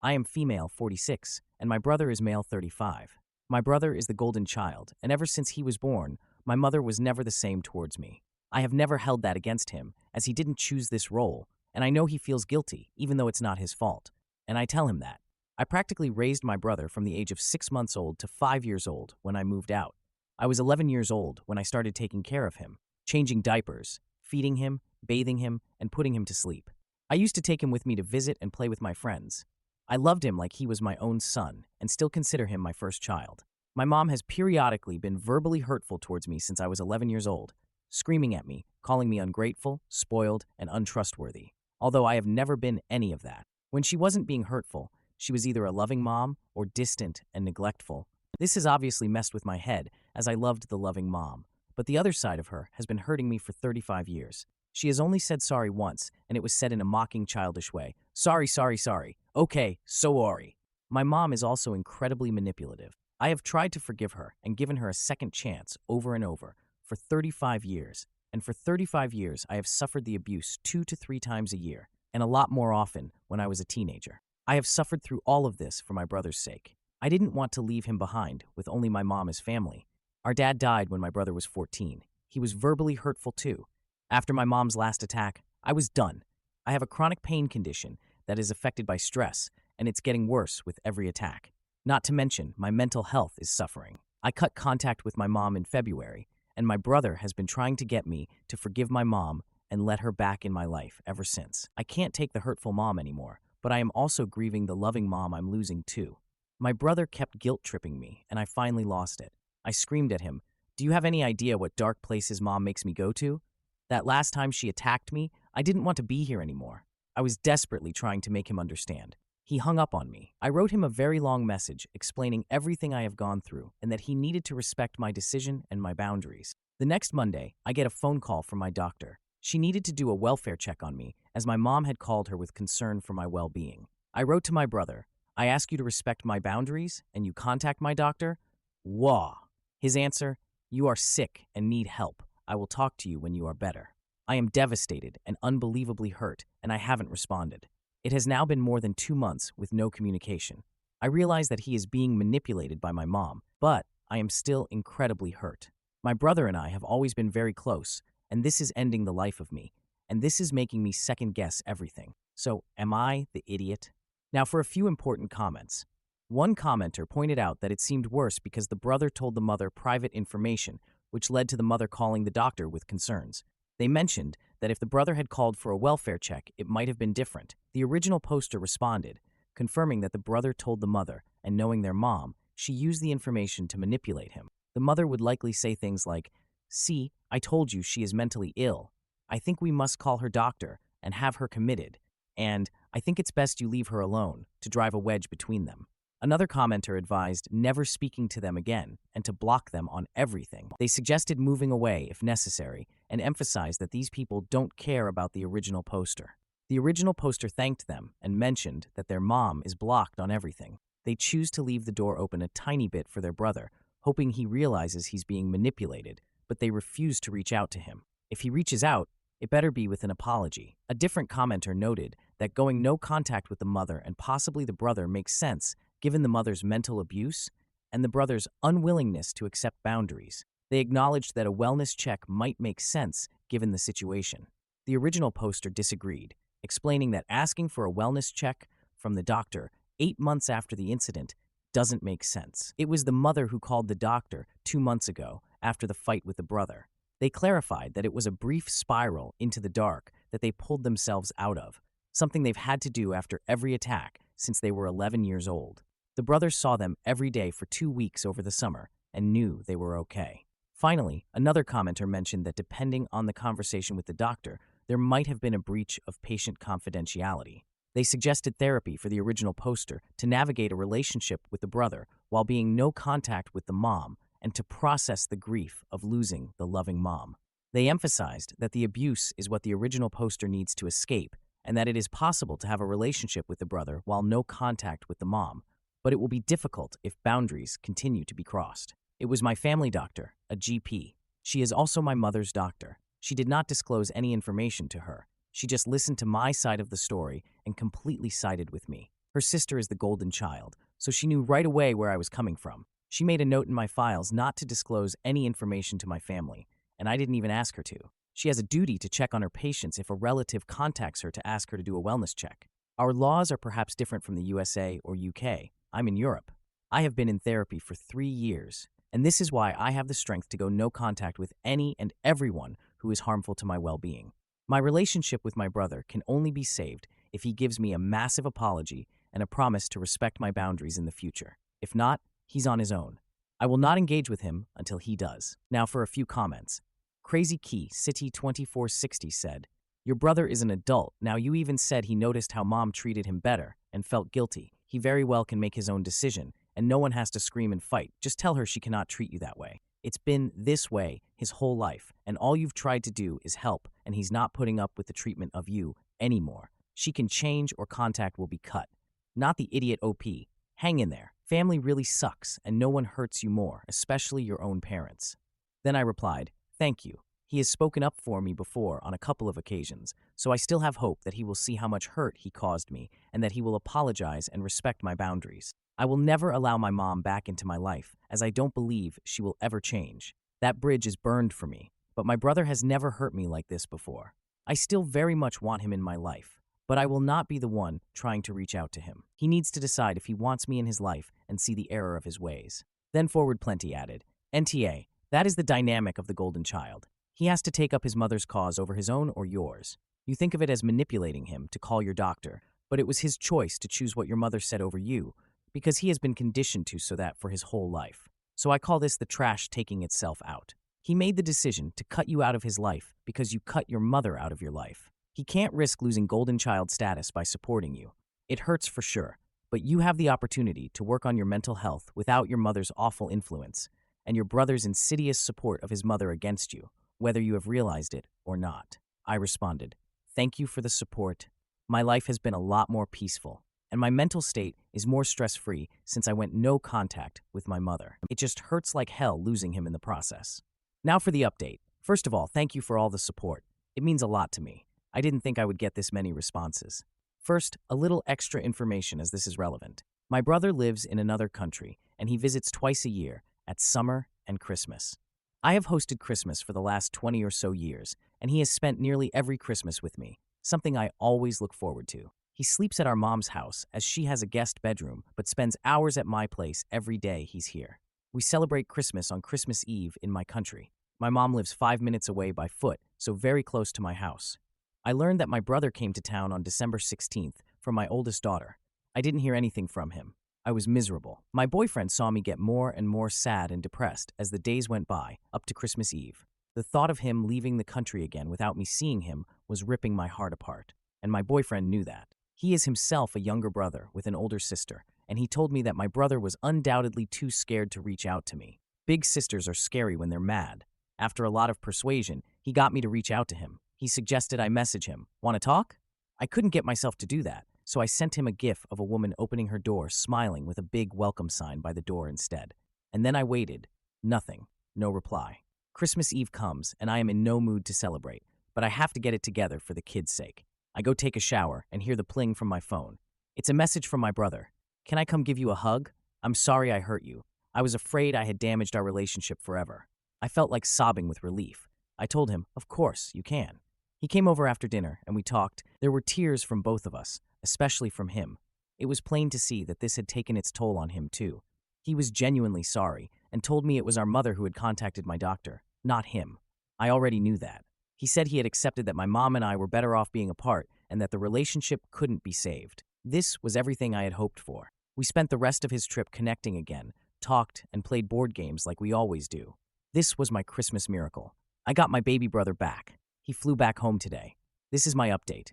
I am female 46, and my brother is male 35. My brother is the golden child, and ever since he was born, my mother was never the same towards me. I have never held that against him, as he didn't choose this role, and I know he feels guilty, even though it's not his fault. And I tell him that. I practically raised my brother from the age of 6 months old to 5 years old when I moved out. I was 11 years old when I started taking care of him, changing diapers, feeding him, bathing him, and putting him to sleep. I used to take him with me to visit and play with my friends. I loved him like he was my own son and still consider him my first child. My mom has periodically been verbally hurtful towards me since I was 11 years old, screaming at me, calling me ungrateful, spoiled, and untrustworthy, although I have never been any of that. When she wasn't being hurtful, she was either a loving mom or distant and neglectful. This has obviously messed with my head, as I loved the loving mom, but the other side of her has been hurting me for 35 years. She has only said sorry once, and it was said in a mocking, childish way. Sorry, sorry, sorry. Okay, so sorry. My mom is also incredibly manipulative. I have tried to forgive her and given her a second chance over and over for 35 years, and for 35 years I have suffered the abuse 2 to 3 times a year, and a lot more often when I was a teenager. I have suffered through all of this for my brother's sake. I didn't want to leave him behind with only my mom as family. Our dad died when my brother was 14. He was verbally hurtful too. After my mom's last attack, I was done. I have a chronic pain condition that is affected by stress, and it's getting worse with every attack. Not to mention, my mental health is suffering. I cut contact with my mom in February, and my brother has been trying to get me to forgive my mom and let her back in my life ever since. I can't take the hurtful mom anymore, but I am also grieving the loving mom I'm losing too. My brother kept guilt-tripping me, and I finally lost it. I screamed at him, "Do you have any idea what dark places mom makes me go to? That last time she attacked me, I didn't want to be here anymore." I was desperately trying to make him understand. He hung up on me. I wrote him a very long message explaining everything I have gone through and that he needed to respect my decision and my boundaries. The next Monday, I get a phone call from my doctor. She needed to do a welfare check on me, as my mom had called her with concern for my well-being. I wrote to my brother, "I ask you to respect my boundaries, and you contact my doctor?" Wah! His answer, "You are sick and need help. I will talk to you when you are better." I am devastated and unbelievably hurt, and I haven't responded. It has now been more than 2 months with no communication. I realize that he is being manipulated by my mom, but I am still incredibly hurt. My brother and I have always been very close, and this is ending the life of me, and this is making me second-guess everything. So, am I the idiot? Now for a few important comments. One commenter pointed out that it seemed worse because the brother told the mother private information, which led to the mother calling the doctor with concerns. They mentioned that if the brother had called for a welfare check, it might have been different. The original poster responded, confirming that the brother told the mother, and knowing their mom, she used the information to manipulate him. The mother would likely say things like, "See, I told you she is mentally ill. I think we must call her doctor and have her committed, and I think it's best you leave her alone," to drive a wedge between them. Another commenter advised never speaking to them again and to block them on everything. They suggested moving away if necessary and emphasized that these people don't care about the original poster. The original poster thanked them and mentioned that their mom is blocked on everything. They choose to leave the door open a tiny bit for their brother, hoping he realizes he's being manipulated, but they refuse to reach out to him. If he reaches out, it better be with an apology. A different commenter noted that going no contact with the mother and possibly the brother makes sense given the mother's mental abuse and the brother's unwillingness to accept boundaries. They acknowledged that a wellness check might make sense given the situation. The original poster disagreed, explaining that asking for a wellness check from the doctor 8 months after the incident doesn't make sense. It was the mother who called the doctor 2 months ago after the fight with the brother. They clarified that it was a brief spiral into the dark that they pulled themselves out of, something they've had to do after every attack since they were 11 years old. The brothers saw them every day for 2 weeks over the summer and knew they were okay. Finally, another commenter mentioned that depending on the conversation with the doctor, there might have been a breach of patient confidentiality. They suggested therapy for the original poster to navigate a relationship with the brother while being no contact with the mom and to process the grief of losing the loving mom. They emphasized that the abuse is what the original poster needs to escape and that it is possible to have a relationship with the brother while no contact with the mom, but it will be difficult if boundaries continue to be crossed. It was my family doctor, a GP. She is also my mother's doctor. She did not disclose any information to her. She just listened to my side of the story and completely sided with me. Her sister is the golden child, so she knew right away where I was coming from. She made a note in my files not to disclose any information to my family, and I didn't even ask her to. She has a duty to check on her patients if a relative contacts her to ask her to do a wellness check. Our laws are perhaps different from the USA or UK. I'm in Europe. I have been in therapy for 3 years, and this is why I have the strength to go no contact with any and everyone who is harmful to my well-being. My relationship with my brother can only be saved if he gives me a massive apology and a promise to respect my boundaries in the future. If not, he's on his own. I will not engage with him until he does. Now for a few comments. Crazy Key City 2460 said, "Your brother is an adult. Now you even said he noticed how mom treated him better and felt guilty. He very well can make his own decision, and no one has to scream and fight. Just tell her she cannot treat you that way. It's been this way his whole life, and all you've tried to do is help, and he's not putting up with the treatment of you anymore. She can change or contact will be cut. Not the idiot OP. Hang in there. Family really sucks, and no one hurts you more, especially your own parents." Then I replied, "Thank you. He has spoken up for me before on a couple of occasions, so I still have hope that he will see how much hurt he caused me and that he will apologize and respect my boundaries. I will never allow my mom back into my life, as I don't believe she will ever change. That bridge is burned for me, but my brother has never hurt me like this before. I still very much want him in my life, but I will not be the one trying to reach out to him. He needs to decide if he wants me in his life and see the error of his ways." Then Forward Plenty added, "NTA, that is the dynamic of the golden child. He has to take up his mother's cause over his own or yours. You think of it as manipulating him to call your doctor, but it was his choice to choose what your mother said over you, because he has been conditioned to so that for his whole life. So I call this the trash taking itself out. He made the decision to cut you out of his life because you cut your mother out of your life. He can't risk losing golden child status by supporting you. It hurts for sure, but you have the opportunity to work on your mental health without your mother's awful influence and your brother's insidious support of his mother against you, whether you have realized it or not." I responded, "Thank you for the support. My life has been a lot more peaceful, and my mental state is more stress-free since I went no contact with my mother. It just hurts like hell losing him in the process." Now for the update. First of all, thank you for all the support. It means a lot to me. I didn't think I would get this many responses. First, a little extra information as this is relevant. My brother lives in another country, and he visits twice a year at summer and Christmas. I have hosted Christmas for the last 20 or so years, and he has spent nearly every Christmas with me, something I always look forward to. He sleeps at our mom's house as she has a guest bedroom, but spends hours at my place every day he's here. We celebrate Christmas on Christmas Eve in my country. My mom lives 5 minutes away by foot, so very close to my house. I learned that my brother came to town on December 16th from my oldest daughter. I didn't hear anything from him. I was miserable. My boyfriend saw me get more and more sad and depressed as the days went by, up to Christmas Eve. The thought of him leaving the country again without me seeing him was ripping my heart apart, and my boyfriend knew that. He is himself a younger brother with an older sister, and he told me that my brother was undoubtedly too scared to reach out to me. Big sisters are scary when they're mad. After a lot of persuasion, he got me to reach out to him. He suggested I message him. "Want to talk?" I couldn't get myself to do that, so I sent him a gif of a woman opening her door smiling with a big welcome sign by the door instead. And then I waited. Nothing. No reply. Christmas Eve comes, and I am in no mood to celebrate, but I have to get it together for the kids' sake. I go take a shower and hear the pling from my phone. It's a message from my brother. "Can I come give you a hug? I'm sorry I hurt you. I was afraid I had damaged our relationship forever." I felt like sobbing with relief. I told him, "Of course, you can." He came over after dinner, and we talked. There were tears from both of us, especially from him. It was plain to see that this had taken its toll on him, too. He was genuinely sorry, and told me it was our mother who had contacted my doctor, not him. I already knew that. He said he had accepted that my mom and I were better off being apart, and that the relationship couldn't be saved. This was everything I had hoped for. We spent the rest of his trip connecting again, talked, and played board games like we always do. This was my Christmas miracle. I got my baby brother back. He flew back home today. This is my update.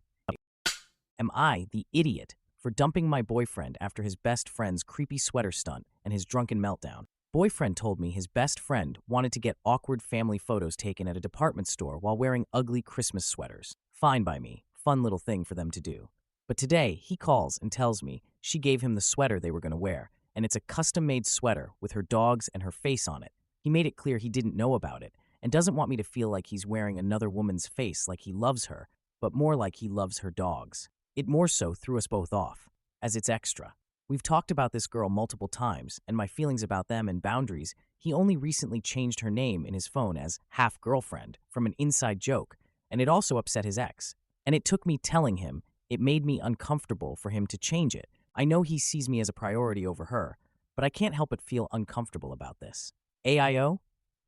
Am I the idiot for dumping my boyfriend after his best friend's creepy sweater stunt and his drunken meltdown? Boyfriend told me his best friend wanted to get awkward family photos taken at a department store while wearing ugly Christmas sweaters. Fine by me. Fun little thing for them to do. But today, he calls and tells me she gave him the sweater they were going to wear, and it's a custom-made sweater with her dogs and her face on it. He made it clear he didn't know about it, and doesn't want me to feel like he's wearing another woman's face like he loves her, but more like he loves her dogs. It more so threw us both off. as it's extra. We've talked about this girl multiple times, and my feelings about them and boundaries. He only recently changed her name in his phone as half-girlfriend from an inside joke, and it also upset his ex. And it took me telling him, it made me uncomfortable for him to change it. I know he sees me as a priority over her, but I can't help but feel uncomfortable about this. AIO?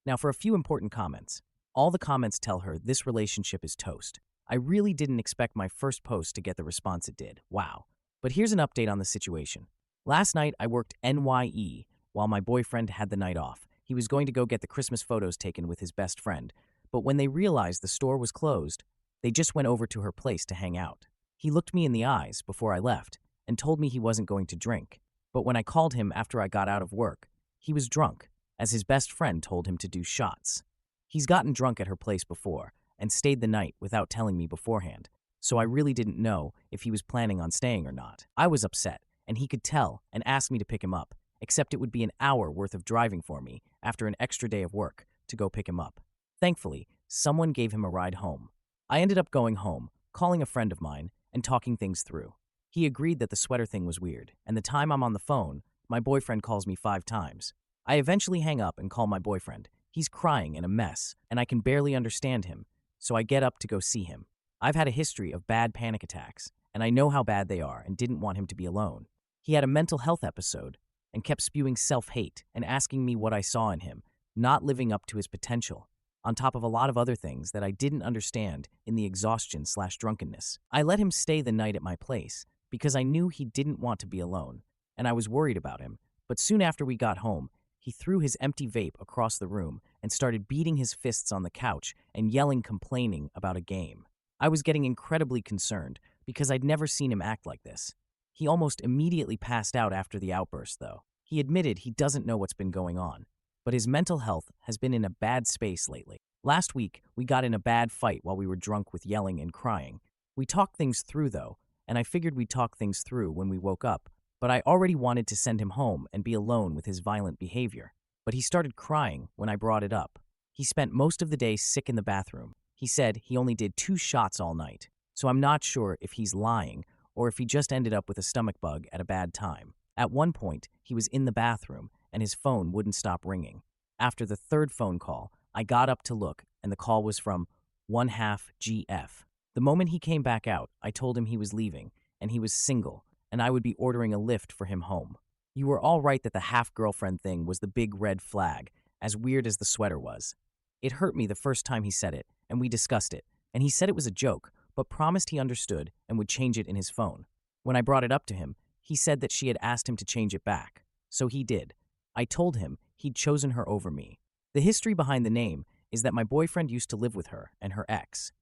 Now for a few important comments. All the comments tell her this relationship is toast. I really didn't expect my first post to get the response it did. Wow. But here's an update on the situation. Last night, I worked NYE while my boyfriend had the night off. He was going to go get the Christmas photos taken with his best friend, but when they realized the store was closed, they just went over to her place to hang out. He looked me in the eyes before I left and told me he wasn't going to drink. But when I called him after I got out of work, he was drunk, as his best friend told him to do shots. He's gotten drunk at her place before and stayed the night without telling me beforehand, so I really didn't know if he was planning on staying or not. I was upset, and he could tell and asked me to pick him up, except it would be an hour worth of driving for me after an extra day of work to go pick him up. Thankfully, someone gave him a ride home. I ended up going home, calling a friend of mine, and talking things through. He agreed that the sweater thing was weird, and the time I'm on the phone, my boyfriend calls me 5 times. I eventually hang up and call my boyfriend. He's crying and a mess, and I can barely understand him, so I get up to go see him. I've had a history of bad panic attacks, and I know how bad they are and didn't want him to be alone. He had a mental health episode and kept spewing self-hate and asking me what I saw in him, not living up to his potential, on top of a lot of other things that I didn't understand in the exhaustion/drunkenness. I let him stay the night at my place because I knew he didn't want to be alone, and I was worried about him, but soon after we got home, he threw his empty vape across the room and started beating his fists on the couch and yelling, complaining about a game. I was getting incredibly concerned because I'd never seen him act like this. He almost immediately passed out after the outburst, though. He admitted he doesn't know what's been going on, but his mental health has been in a bad space lately. Last week, we got in a bad fight while we were drunk with yelling and crying. We talked things through, though, and I figured we'd talk things through when we woke up, but I already wanted to send him home and be alone with his violent behavior. But he started crying when I brought it up. He spent most of the day sick in the bathroom. He said he only did 2 shots all night, so I'm not sure if he's lying or if he just ended up with a stomach bug at a bad time. At one point, he was in the bathroom and his phone wouldn't stop ringing. After the 3rd phone call, I got up to look and the call was from 1/2 GF. The moment he came back out, I told him he was leaving and he was single and I would be ordering a lift for him home. You were all right that the half-girlfriend thing was the big red flag, as weird as the sweater was. It hurt me the first time he said it, and we discussed it, and he said it was a joke, but promised he understood and would change it in his phone. When I brought it up to him, he said that she had asked him to change it back, so he did. I told him he'd chosen her over me. The history behind the name is that my boyfriend used to live with her and her ex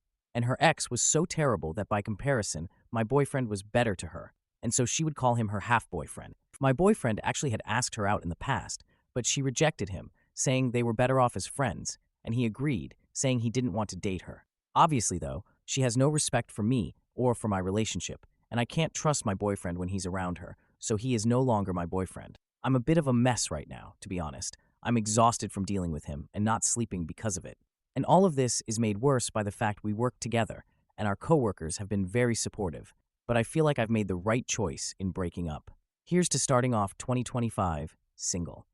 was so terrible that by comparison, my boyfriend was better to her, and so she would call him her half-boyfriend. My boyfriend actually had asked her out in the past, but she rejected him, saying they were better off as friends, and he agreed, saying he didn't want to date her. Obviously, though, she has no respect for me or for my relationship, and I can't trust my boyfriend when he's around her, so he is no longer my boyfriend. I'm a bit of a mess right now, to be honest. I'm exhausted from dealing with him and not sleeping because of it. And all of this is made worse by the fact we work together, and our coworkers have been very supportive, but I feel like I've made the right choice in breaking up. Here's to starting off 2025 single.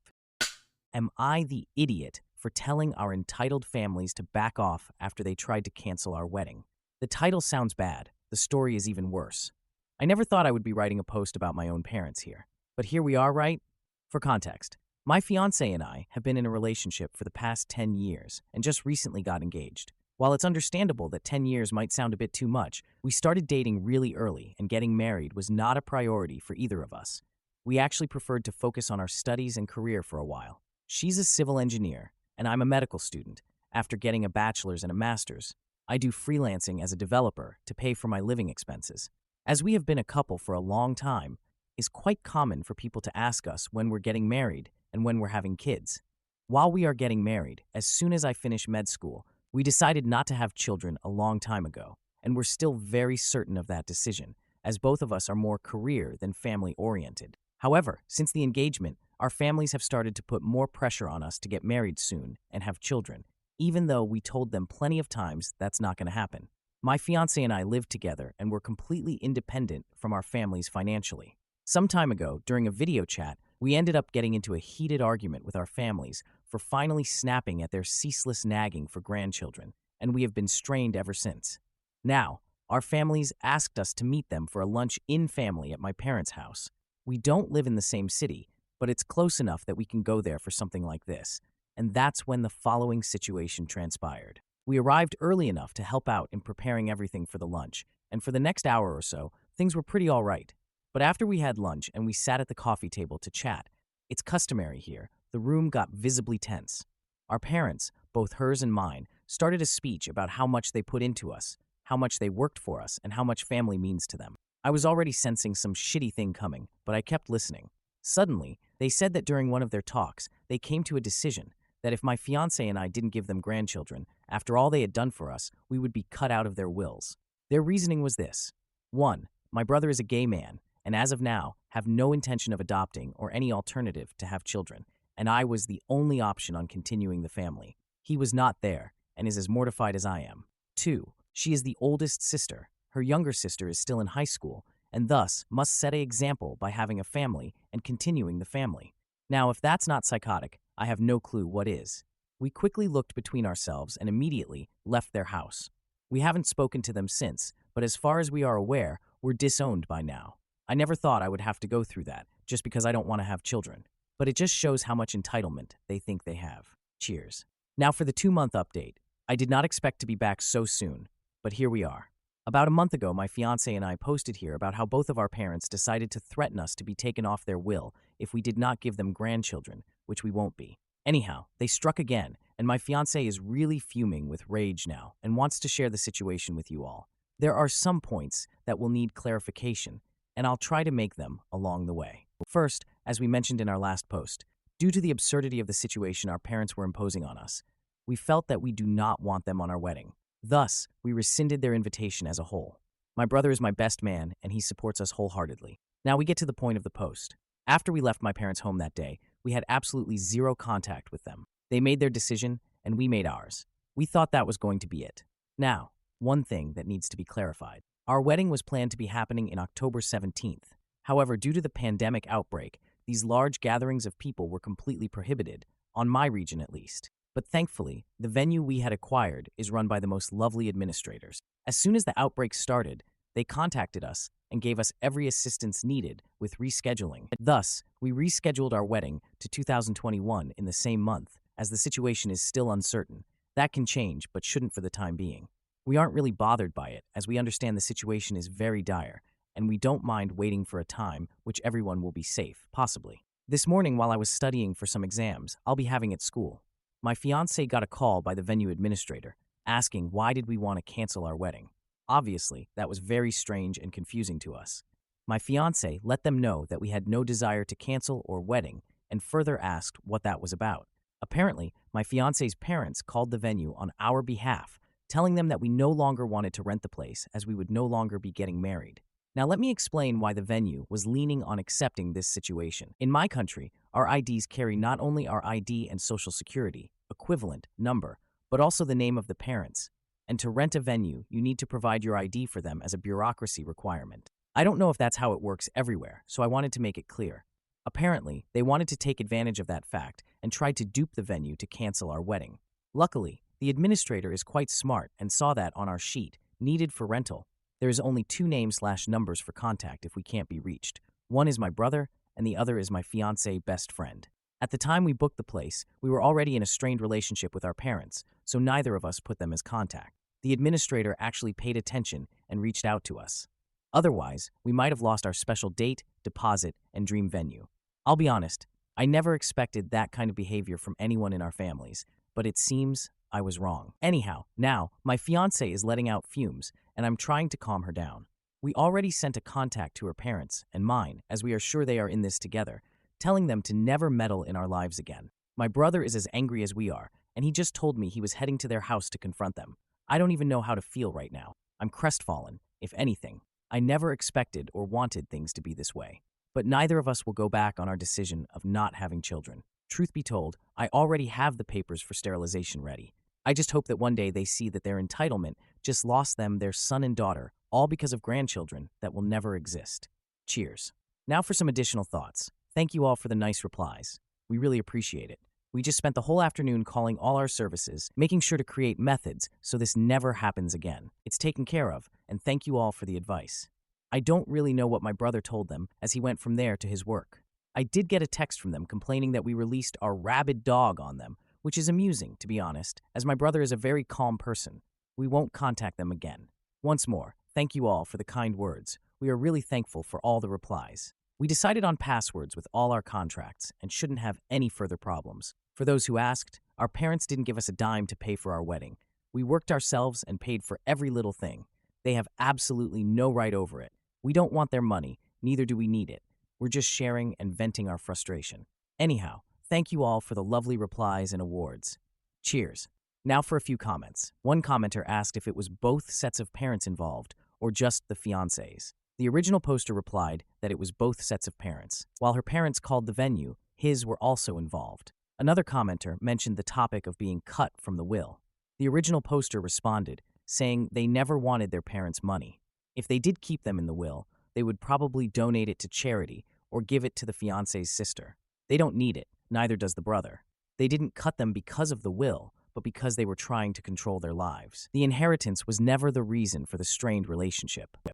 Am I the idiot for telling our entitled families to back off after they tried to cancel our wedding? The title sounds bad. The story is even worse. I never thought I would be writing a post about my own parents here, but here we are, right? For context, my fiancé and I have been in a relationship for the past 10 years and just recently got engaged. While it's understandable that 10 years might sound a bit too much, we started dating really early and getting married was not a priority for either of us. We actually preferred to focus on our studies and career for a while. She's a civil engineer, and I'm a medical student. After getting a bachelor's and a master's, I do freelancing as a developer to pay for my living expenses. As we have been a couple for a long time, it's quite common for people to ask us when we're getting married and when we're having kids. While we are getting married, as soon as I finish med school, we decided not to have children a long time ago, and we're still very certain of that decision, as both of us are more career than family-oriented. However, since the engagement, our families have started to put more pressure on us to get married soon and have children, even though we told them plenty of times that's not going to happen. My fiancé and I live together and we're completely independent from our families financially. Some time ago, during a video chat, we ended up getting into a heated argument with our families for finally snapping at their ceaseless nagging for grandchildren, and we have been strained ever since. Now, our families asked us to meet them for a lunch in family at my parents' house. We don't live in the same city, but it's close enough that we can go there for something like this. And that's when the following situation transpired. We arrived early enough to help out in preparing everything for the lunch, and for the next hour or so, things were pretty all right. But after we had lunch and we sat at the coffee table to chat, it's customary here, the room got visibly tense. Our parents, both hers and mine, started a speech about how much they put into us, how much they worked for us, and how much family means to them. I was already sensing some shitty thing coming, but I kept listening. Suddenly, they said that during one of their talks, they came to a decision that if my fiancé and I didn't give them grandchildren, after all they had done for us, we would be cut out of their wills. Their reasoning was this. 1. My brother is a gay man, and as of now, have no intention of adopting or any alternative to have children, and I was the only option on continuing the family. He was not there, and is as mortified as I am. 2. She is the oldest sister. Her younger sister is still in high school, and thus must set an example by having a family and continuing the family. Now, if that's not psychotic, I have no clue what is. We quickly looked between ourselves and immediately left their house. We haven't spoken to them since, but as far as we are aware, we're disowned by now. I never thought I would have to go through that, just because I don't want to have children. But it just shows how much entitlement they think they have. Cheers. Now for the 2-month update. I did not expect to be back so soon, but here we are. About a month ago, my fiancé and I posted here about how both of our parents decided to threaten us to be taken off their will if we did not give them grandchildren, which we won't be. Anyhow, they struck again, and my fiancé is really fuming with rage now and wants to share the situation with you all. There are some points that will need clarification, and I'll try to make them along the way. First, as we mentioned in our last post, due to the absurdity of the situation our parents were imposing on us, we felt that we do not want them on our wedding. Thus, we rescinded their invitation as a whole. My brother is my best man, and he supports us wholeheartedly. Now we get to the point of the post. After we left my parents' home that day, we had absolutely zero contact with them. They made their decision, and we made ours. We thought that was going to be it. Now, one thing that needs to be clarified. Our wedding was planned to be happening in October 17th. However, due to the pandemic outbreak, these large gatherings of people were completely prohibited, on my region at least. But thankfully, the venue we had acquired is run by the most lovely administrators. As soon as the outbreak started, they contacted us and gave us every assistance needed with rescheduling. Thus, we rescheduled our wedding to 2021 in the same month, as the situation is still uncertain. That can change, but shouldn't for the time being. We aren't really bothered by it, as we understand the situation is very dire, and we don't mind waiting for a time which everyone will be safe, possibly. This morning, while I was studying for some exams I'll be having at school, my fiancé got a call by the venue administrator, asking why did we want to cancel our wedding. Obviously, that was very strange and confusing to us. My fiancé let them know that we had no desire to cancel or wedding, and further asked what that was about. Apparently, my fiancé's parents called the venue on our behalf, telling them that we no longer wanted to rent the place as we would no longer be getting married. Now let me explain why the venue was leaning on accepting this situation. In my country, our IDs carry not only our ID and social security, equivalent, number, but also the name of the parents. And to rent a venue, you need to provide your ID for them as a bureaucracy requirement. I don't know if that's how it works everywhere, so I wanted to make it clear. Apparently, they wanted to take advantage of that fact and tried to dupe the venue to cancel our wedding. Luckily, the administrator is quite smart and saw that on our sheet, needed for rental. There is only 2 names/numbers for contact if we can't be reached. One is my brother, and the other is my fiancé best friend. At the time we booked the place, we were already in a strained relationship with our parents, so neither of us put them as contact. The administrator actually paid attention and reached out to us. Otherwise, we might have lost our special date, deposit, and dream venue. I'll be honest, I never expected that kind of behavior from anyone in our families, but it seems I was wrong. Anyhow, now, my fiancé is letting out fumes, and I'm trying to calm her down. We already sent a contact to her parents and mine, as we are sure they are in this together, telling them to never meddle in our lives again. My brother is as angry as we are, and he just told me he was heading to their house to confront them. I don't even know how to feel right now. I'm crestfallen, if anything. I never expected or wanted things to be this way. But neither of us will go back on our decision of not having children. Truth be told, I already have the papers for sterilization ready. I just hope that one day they see that their entitlement just lost them their son and daughter, all because of grandchildren that will never exist. Cheers. Now for some additional thoughts. Thank you all for the nice replies. We really appreciate it. We just spent the whole afternoon calling all our services, making sure to create methods so this never happens again. It's taken care of, and thank you all for the advice. I don't really know what my brother told them as he went from there to his work. I did get a text from them complaining that we released our rabid dog on them, which is amusing, to be honest, as my brother is a very calm person. We won't contact them again. Once more, thank you all for the kind words. We are really thankful for all the replies. We decided on passwords with all our contracts and shouldn't have any further problems. For those who asked, our parents didn't give us a dime to pay for our wedding. We worked ourselves and paid for every little thing. They have absolutely no right over it. We don't want their money, neither do we need it. We're just sharing and venting our frustration. Anyhow, thank you all for the lovely replies and awards. Cheers. Now for a few comments. One commenter asked if it was both sets of parents involved or just the fiancés. The original poster replied that it was both sets of parents. While her parents called the venue, his were also involved. Another commenter mentioned the topic of being cut from the will. The original poster responded, saying they never wanted their parents' money. If they did keep them in the will, they would probably donate it to charity or give it to the fiancé's sister. They don't need it, neither does the brother. They didn't cut them because of the will, but because they were trying to control their lives. The inheritance was never the reason for the strained relationship.